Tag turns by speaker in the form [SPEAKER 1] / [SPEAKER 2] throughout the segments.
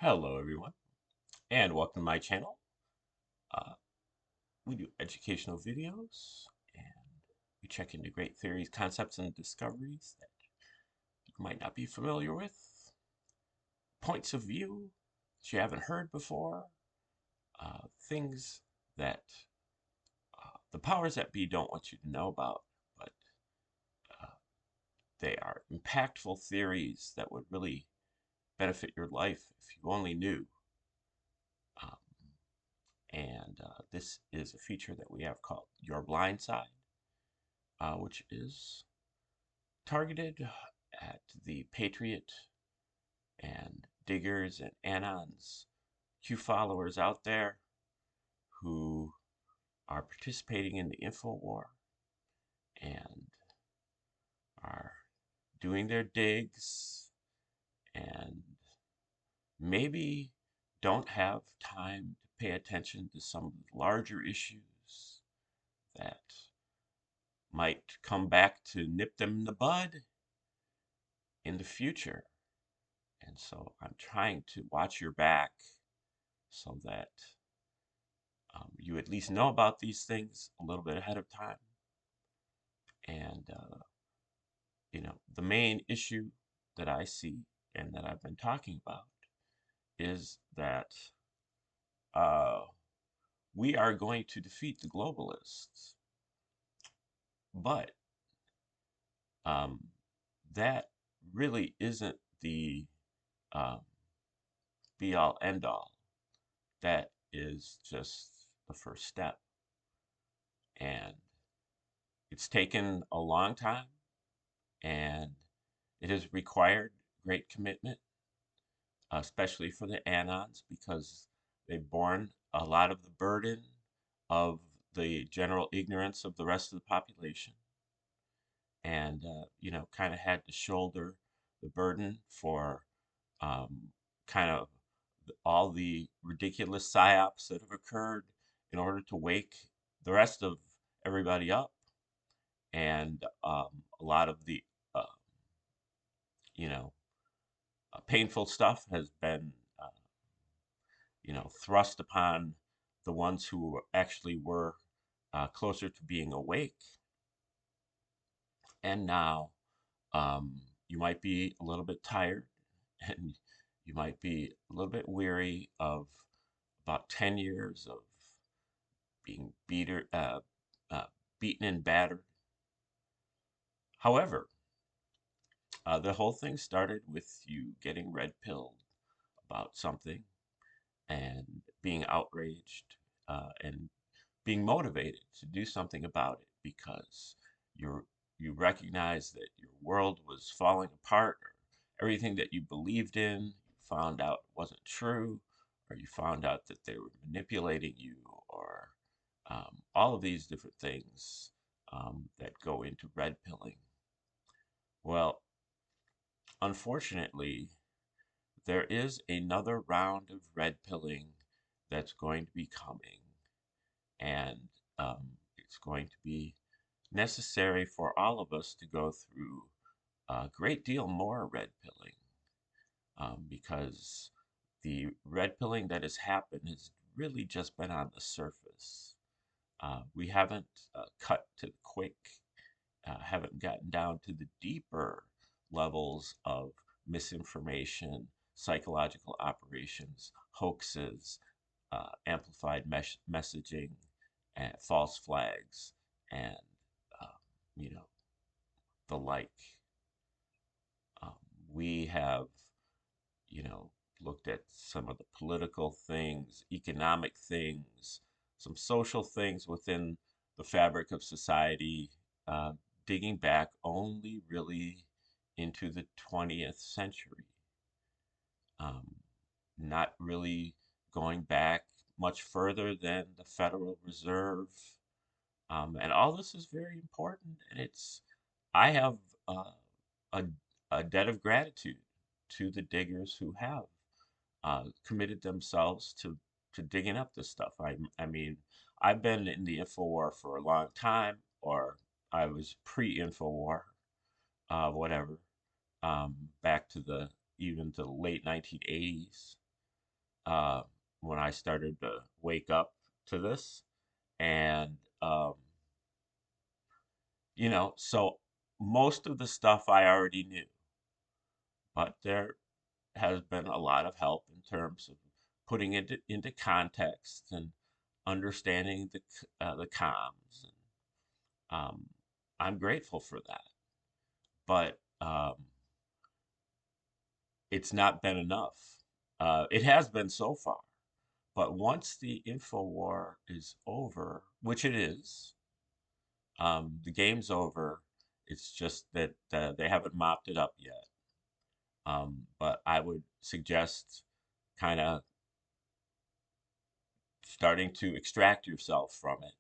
[SPEAKER 1] Hello, everyone, and welcome to my channel. Uh, we do educational videos, and we check into great theories, concepts, and discoveries that you might not be familiar with, points of view that you haven't heard before, things that the powers that be don't want you to know about, but uh, they are impactful theories that would really benefit your life if you only knew. Um, and this is a feature that we have called Your Blind Side, which is targeted at the Patriot and Diggers and Anons Q followers out there who are participating in the info war and are doing their digs and maybe don't have time to pay attention to some larger issues that might come back to nip them in the bud in the future. And so I'm trying to watch your back so that you at least know about these things a little bit ahead of time. And the main issue that I see and that I've been talking about is that uh, we are going to defeat the globalists. But um, that really isn't the um, be all end all. That is just the first step. And it's taken a long time and it has required great commitment, especially for the Anons, because they've borne a lot of the burden of the general ignorance of the rest of the population and kind of had to shoulder the burden for um, kind of all the ridiculous psyops that have occurred in order to wake the rest of everybody up. And a lot of the, uh, you know, painful stuff has been, thrust upon the ones who actually were closer to being awake. And now you might be a little bit tired and you might be a little bit weary of about 10 years of being uh, beaten and battered. However, the whole thing started with you getting red pilled about something and being outraged and being motivated to do something about it because you're you recognize that your world was falling apart, or everything that you believed in you found out wasn't true, or you found out that they were manipulating you, or all of these different things that go into red pilling. Well, unfortunately, there is another round of red pilling that's going to be coming, and it's going to be necessary for all of us to go through a great deal more red pilling because the red pilling that has happened has really just been on the surface. We haven't cut to the quick, haven't gotten down to the deeper levels of misinformation, psychological operations, hoaxes, amplified messaging, and false flags, and um, you know the like. Um, we have, you know, looked at some of the political things, economic things, some social things within the fabric of society, uh, digging back only really into the 20th century. Um, Not really going back much further than the Federal Reserve. And all this is very important, and I have uh, a, a debt of gratitude to the diggers who have committed themselves to digging up this stuff. I mean, I've been in the InfoWar for a long time, or I was pre-InfoWar, whatever, back to the even to the late 1980s. uh, when I started to wake up to this. And, so most of the stuff I already knew, but there has been a lot of help in terms of putting it into context and understanding the comms. And, I'm grateful for that, but it's not been enough. It has been so far, but once the info war is over, which it is, the game's over. It's just that they haven't mopped it up yet. But I would suggest kind of starting to extract yourself from it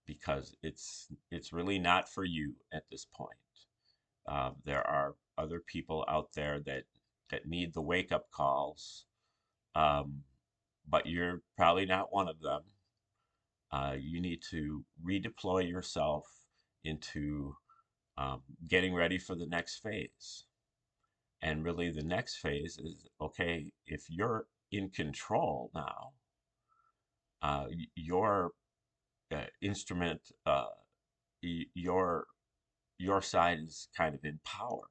[SPEAKER 1] because it's really not for you at this point. There are other people out there that need the wake up calls, um, but you're probably not one of them. You need to redeploy yourself into getting ready for the next phase. And really, the next phase is okay, if you're in control now, your instrument, your side is kind of in power.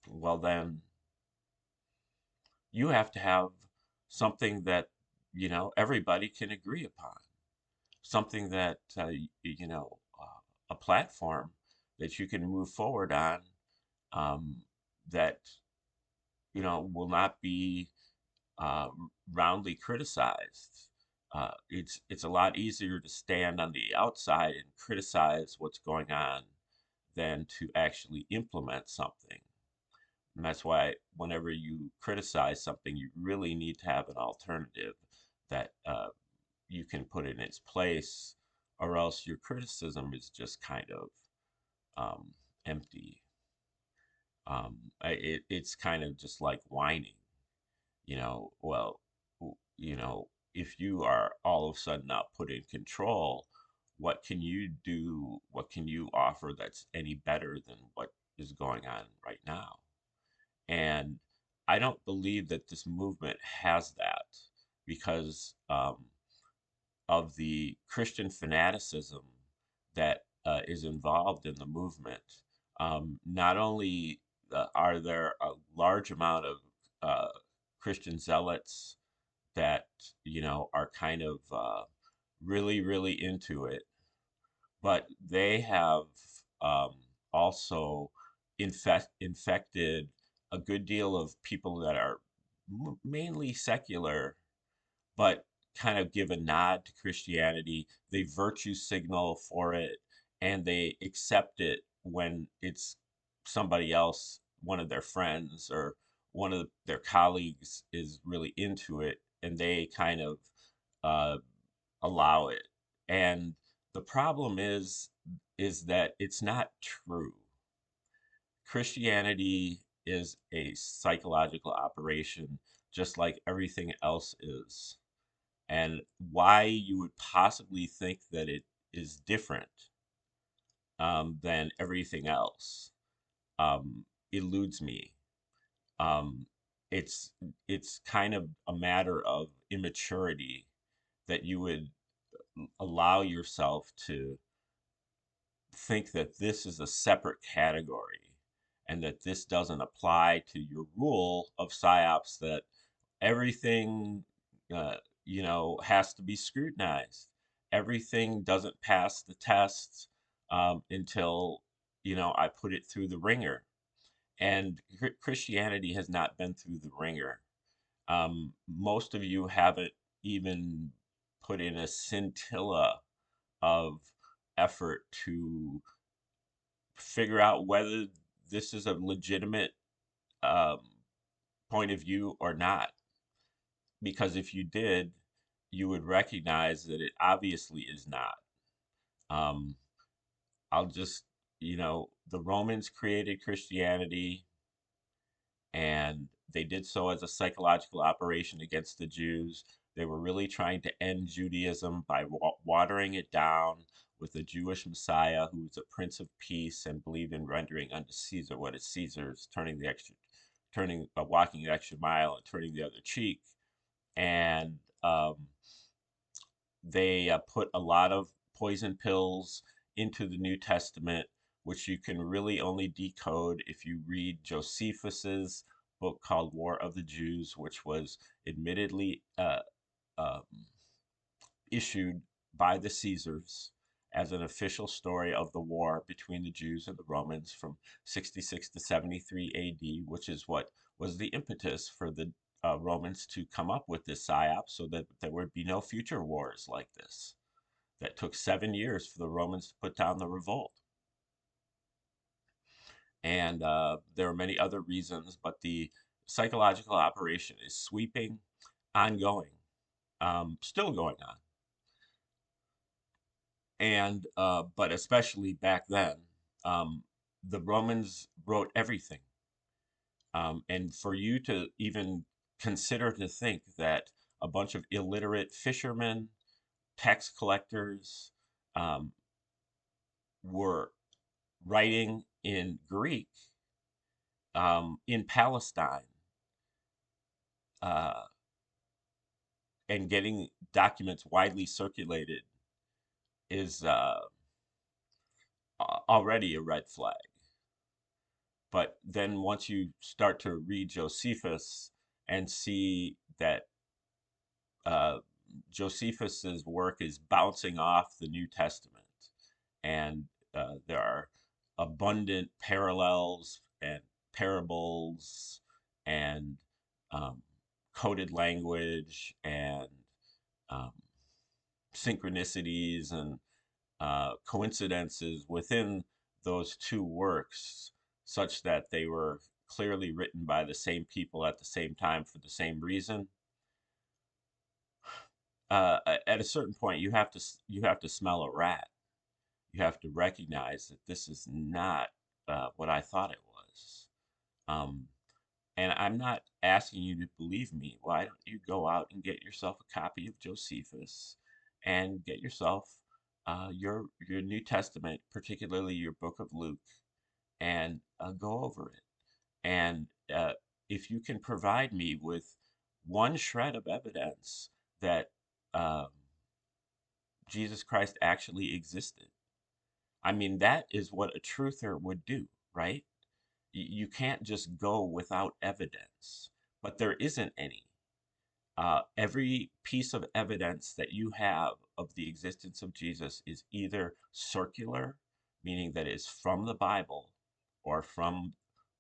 [SPEAKER 1] Well, then you have to have something that everybody can agree upon, something that a platform that you can move forward on, um, that will not be uh, roundly criticized. It's a lot easier to stand on the outside and criticize what's going on than to actually implement something. And that's why whenever you criticize something, you really need to have an alternative that you can put in its place, or else your criticism is just kind of empty. It's kind of just like whining. Well, if you are all of a sudden not put in control, what can you do? What can you offer that's any better than what is going on right now? And I don't believe that this movement has that because of the Christian fanaticism that is involved in the movement. Not only are there a large amount of uh, Christian zealots that are kind of really really into it, but they have um, also infected a good deal of people that are mainly secular, but kind of give a nod to Christianity. They virtue signal for it, and they accept it when it's somebody else, one of their friends or one of their colleagues is really into it, and they kind of uh, allow it. And the problem is that it's not true. Christianity is a psychological operation, just like everything else is. And why you would possibly think that it is different than everything else eludes me. Um, it's it's kind of a matter of immaturity that you would allow yourself to think that this is a separate category and that this doesn't apply to your rule of psyops, that everything uh, has to be scrutinized. Everything doesn't pass the test until I put it through the ringer. And Christianity has not been through the ringer. Most of you haven't even put in a scintilla of effort to figure out whether this is a legitimate um, point of view or not. Because if you did, you would recognize that it obviously is not. Um, I'll just, the Romans created Christianity, and they did so as a psychological operation against the Jews. They were really trying to end Judaism by watering it down with a Jewish Messiah who was a Prince of Peace and believed in rendering unto Caesar what is Caesar's, turning the turning, walking the extra mile and turning the other cheek. And they put a lot of poison pills into the New Testament, which you can really only decode if you read Josephus's book called War of the Jews, which was admittedly um, issued by the Caesars as an official story of the war between the Jews and the Romans from 66 to 73 AD, which is what was the impetus for the Romans to come up with this psyop so that there would be no future wars like this. That took 7 years for the Romans to put down the revolt. And there are many other reasons, but the psychological operation is sweeping, ongoing, still going on. And but especially back then, the Romans wrote everything. And for you to even consider to think that a bunch of illiterate fishermen, tax collectors, um, were writing in Greek in Palestine uh, and getting documents widely circulated is already a red flag. But then once you start to read Josephus and see that uh, Josephus's work is bouncing off the New Testament, and there are abundant parallels and parables and um, coded language and um, synchronicities and coincidences within those two works, such that they were clearly written by the same people at the same time for the same reason. At a certain point, you have to smell a rat. You have to recognize that this is not what I thought it was. Um, and I'm not asking you to believe me. Why don't you go out and get yourself a copy of Josephus and get yourself your New Testament, particularly your Book of Luke, and go over it. And if you can provide me with one shred of evidence that um, Jesus Christ actually existed, I mean, that is what a truther would do, right? You can't just go without evidence, but there isn't any. Every piece of evidence that you have of the existence of Jesus is either circular, meaning that it's from the Bible, or from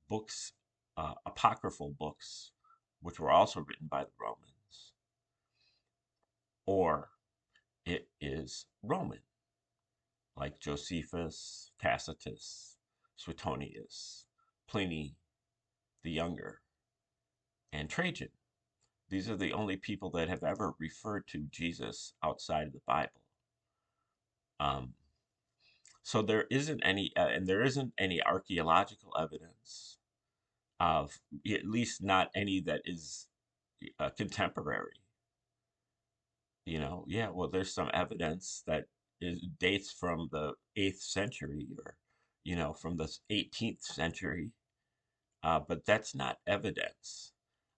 [SPEAKER 1] books, apocryphal books, which were also written by the Romans, or it is Roman, like Josephus, Tacitus, Suetonius, Pliny the Younger, and Trajan. These are the only people that have ever referred to Jesus outside of the Bible. Um, so there isn't any, and there isn't any archaeological evidence of, at least not any that is contemporary. You know, yeah, well, there's some evidence that dates from the 8th century, or, you know, from the 18th century, but that's not evidence.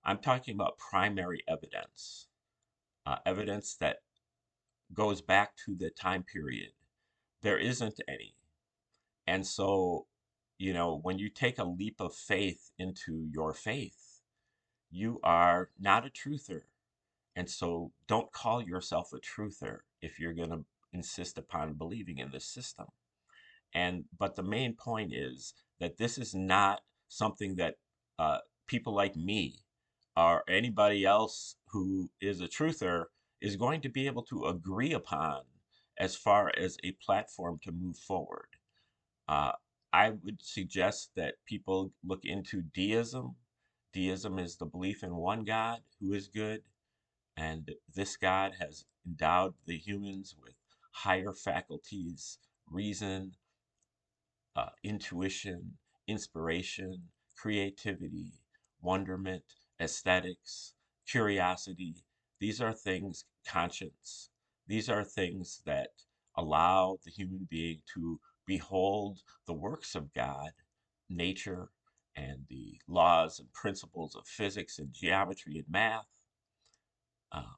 [SPEAKER 1] I'm talking about primary evidence, evidence that goes back to the time period. There isn't any. And so, you know, when you take a leap of faith into your faith, you are not a truther. And so don't call yourself a truther if you're going to insist upon believing in this system. But the main point is that this is not something that people like me or anybody else who is a truther is going to be able to agree upon as far as a platform to move forward. Uh, I would suggest that people look into deism. Deism is the belief in one God who is good, and this God has endowed the humans with higher faculties, reason, intuition, inspiration, creativity, wonderment, aesthetics, curiosity. These are things, conscience. These are things that allow the human being to behold the works of God, nature, and the laws and principles of physics and geometry and math, um,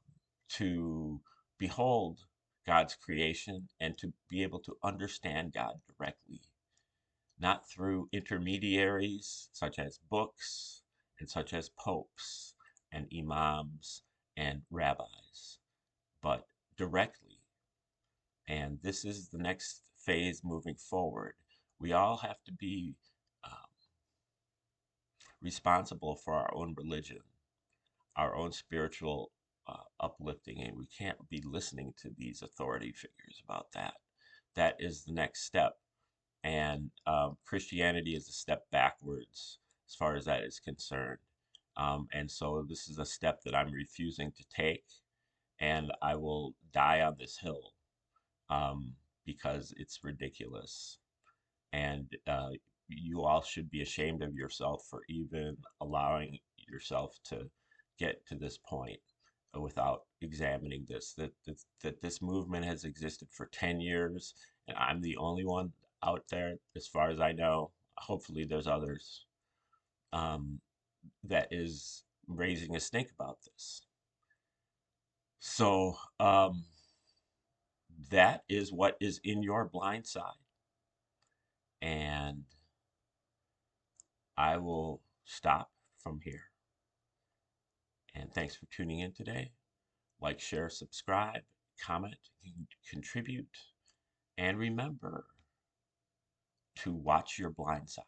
[SPEAKER 1] to behold God's creation and to be able to understand God directly, not through intermediaries such as books and such as popes and imams and rabbis, but directly. And this is the next phase moving forward. We all have to be um, responsible for our own religion, our own spiritual uplifting, and we can't be listening to these authority figures about that. That is the next step. And Christianity is a step backwards as far as that is concerned. And so this is a step that I'm refusing to take, and I will die on this hill um, because it's ridiculous. And you all should be ashamed of yourself for even allowing yourself to get to this point without examining this. That this movement has existed for 10 years, and I'm the only one out there, as far as I know. Hopefully, there's others um, that is raising a stink about this. So that is what is in your blind side, and I will stop from here. And thanks for tuning in today. Like, share, subscribe, comment, contribute, and remember to watch your blind side.